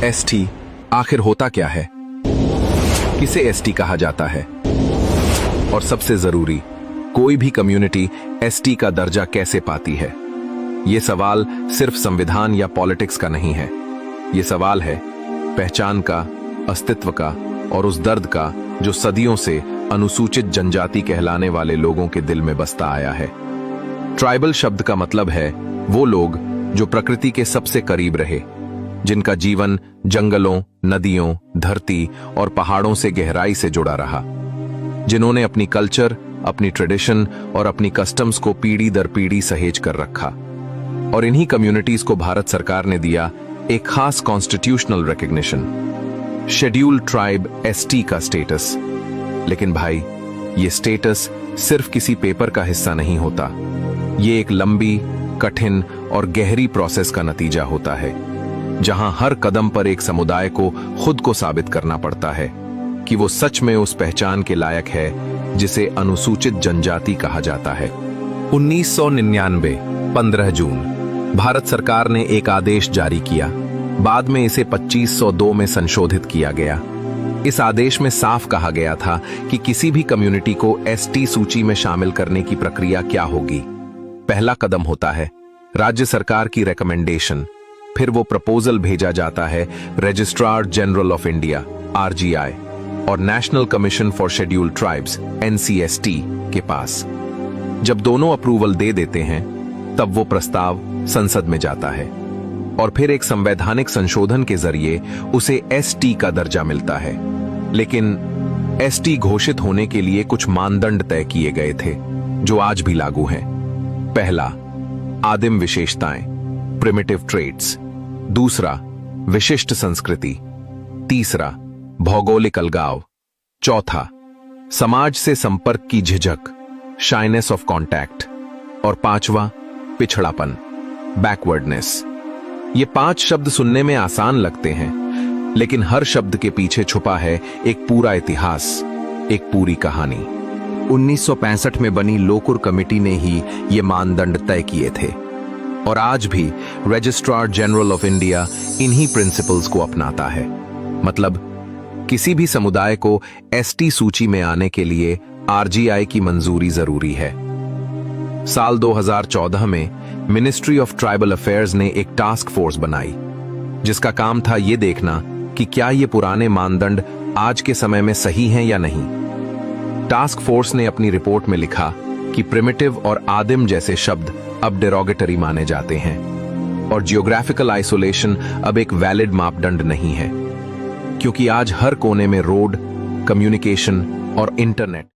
ST आखिर होता क्या है? किसे एसटी कहा जाता है? और सबसे जरूरी, कोई भी कम्युनिटी एसटी का दर्जा कैसे पाती है? ये सवाल सिर्फ संविधान या पॉलिटिक्स का नहीं है। ये सवाल है पहचान का, अस्तित्व का और उस दर्द का जो सदियों से अनुसूचित जनजाति कहलाने वाले लोगों के दिल में बसता आया है। ट्राइबल शब्द का मतलब है वो लोग जो प्रकृति के सबसे करीब रहे, जिनका जीवन जंगलों, नदियों, धरती और पहाड़ों से गहराई से जुड़ा रहा, जिन्होंने अपनी कल्चर, अपनी ट्रेडिशन और अपनी कस्टम्स को पीढ़ी दर पीढ़ी सहेज कर रखा। और इन्हीं कम्युनिटीज को भारत सरकार ने दिया एक खास constitutional recognition, scheduled tribe ST का स्टेटस। लेकिन भाई, ये स्टेटस सिर्फ किसी पेपर का हिस्सा नहीं होता। ये एक लंबी, कठिन और गहरी प्रोसेस का नतीजा होता है, जहां हर कदम पर एक समुदाय को खुद को साबित करना पड़ता है कि वो सच में उस पहचान के लायक है जिसे अनुसूचित जनजाति कहा जाता है। 1999 15 जून भारत सरकार ने एक आदेश जारी किया। बाद में इसे 2502 में संशोधित किया गया। इस आदेश में साफ कहा गया था कि किसी भी कम्युनिटी को एसटी सूची में शामिल करने की प्रक्रिया क्या होगी। पहला कदम होता है राज्य सरकार की रिकमेंडेशन, फिर वो प्रपोजल भेजा जाता है registrar general of India RGI और national commission for scheduled tribes NCST के पास। जब दोनों अप्रूवल दे देते हैं, तब वो प्रस्ताव संसद में जाता है और फिर एक संवैधानिक संशोधन के जरिए उसे एसटी का दर्जा मिलता है। लेकिन एसटी घोषित होने के लिए कुछ मानदंड तय किए गए थे जो आज भी लागू हैं। पहला, आदिम विशेषताएं, प्रिमिटिव ट्रेट्स। दूसरा, विशिष्ट संस्कृति। तीसरा, भौगोलिक अलगाव। चौथा, समाज से संपर्क की झिझक, शाइनेस ऑफ कॉन्टैक्ट। और पांचवा, पिछड़ापन, बैकवर्डनेस। ये 5 शब्द सुनने में आसान लगते हैं, लेकिन हर शब्द के पीछे छुपा है एक पूरा इतिहास, एक पूरी कहानी। 1965 में बनी लोकुर कमेटी ने ही ये मानदंड तय किए थे और आज भी रजिस्ट्रार जनरल ऑफ इंडिया इन्हीं प्रिंसिपल्स को अपनाता है। मतलब किसी भी समुदाय को एसटी सूची में आने के लिए आरजीआई की मंजूरी जरूरी है। साल 2014 में मिनिस्ट्री ऑफ ट्राइबल अफेयर्स ने एक टास्क फोर्स बनाई, जिसका काम था ये देखना कि क्या ये पुराने मानदंड आज के समय में सही हैं या नहीं। टास्क फोर्स ने अपनी रिपोर्ट में लिखा कि प्रिमिटिव और आदिम जैसे शब्द अब डेरोगेटरी माने जाते हैं और जियोग्राफिकल आइसोलेशन अब एक वैलिड मापदंड नहीं है, क्योंकि आज हर कोने में रोड, कम्युनिकेशन और इंटरनेट